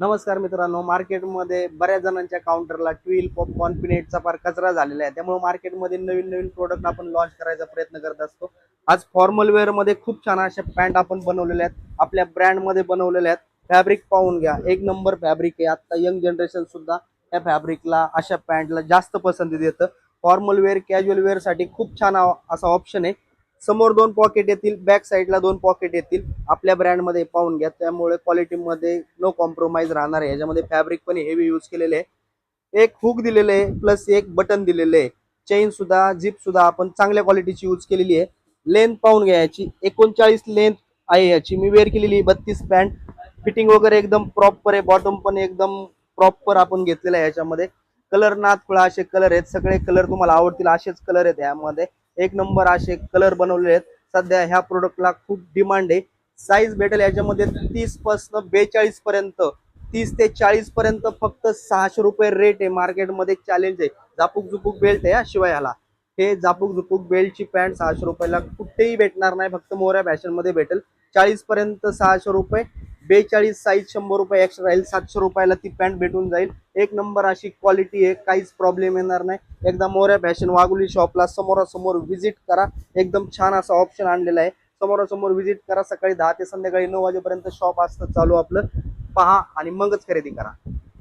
नमस्कार मित्रांनो, मार्केटमध्ये बऱ्याच जणांच्या काउंटरला ट्विल पॉपकॉर्न पिनेटचा फार कचरा झालेला आहे। त्यामुळे मार्केटमध्ये नवीन नवीन प्रोडक्ट आपण लॉन्च करायचा प्रयत्न करत असतो। आज फॉर्मल वेअर मध्ये खूप छान अशा पॅन्ट आपण बनवलेल्या आहेत, आपल्या ब्रँड मध्ये बनवलेल्या आहेत। फॅब्रिक पाहून घ्या, एक नंबर फॅब्रिक आहे। आता यंग जनरेशन सुद्धा या फॅब्रिकला अशा पॅन्टला जास्त पसंती देतं। फॉर्मल वेअर कॅज्युअल वेअर साठी खूप छान असा ऑप्शन आहे। समोर दोन पॉकेट येतील, बॅक साईडला दोन पॉकेट येतील। आपल्या ब्रँड मध्ये पाहून घ्या, त्यामुळे क्वालिटी मध्ये नो कॉम्प्रोमाइज राहणार आहे। याच्यामध्ये फॅब्रिक पण हेवी यूज केलेले आहे। एक हुक दिलेले आहे प्लस एक बटन दिलेले आहे। चेन सुद्धा झिप सुद्धा आपण चांगल्या क्वालिटीची यूज केलेली आहे। लेंथ पाहून घ्या, याची 39 लेंथ आहे। याची मी वेअर केलेली 32 पॅन्ट। फिटिंग वगैरे एकदम प्रॉपर आहे, बॉटम पण एकदम प्रॉपर आपण घेतलेला आहे। याच्यामध्ये कलर नाथफळा असे कलर आहेत, सगळे कलर तुम्हाला आवडतील असेच कलर आहेत। यामध्ये एक नंबर असे कलर बनवलेले आहेत। सध्या ह्या प्रोडक्टला खूप डिमांड आहे। साईज भेटेल याच्यामध्ये 30 पासून 42 पर्यंत, 30 ते 40 पर्यंत फक्त 600 रुपये रेट आहे। मार्केटमध्ये चॅलेंज आहे। झापूक झुपूक बेल्ट आहे शिवाय ह्याला हे झापूक झुपूक बेल्टची पॅन्ट 600 रुपयाला कुठेही भेटणार नाही, फक्त मोऱ्या फॅशन मध्ये भेटेल। 40 पर्यंत 600 रुपये, 42 साईज 100 रुपये एक्स्ट्रा राहील। 700 रुपयाला ती पॅन्ट भेटून जाईल। एक नंबर अशी क्वालिटी आहे, काहीच प्रॉब्लेम येणार नाही। एकदा मोऱ्या फॅशन वाघोली शॉपला समोरासमोर व्हिजिट करा, एकदम छान असा ऑप्शन आणलेला आहे। समोरासमोर व्हिजिट करा, सकाळी 10 ते संध्याकाळी 9 वाजेपर्यंत शॉप असतं चालू आपलं। पहा आणि मगच खरेदी करा।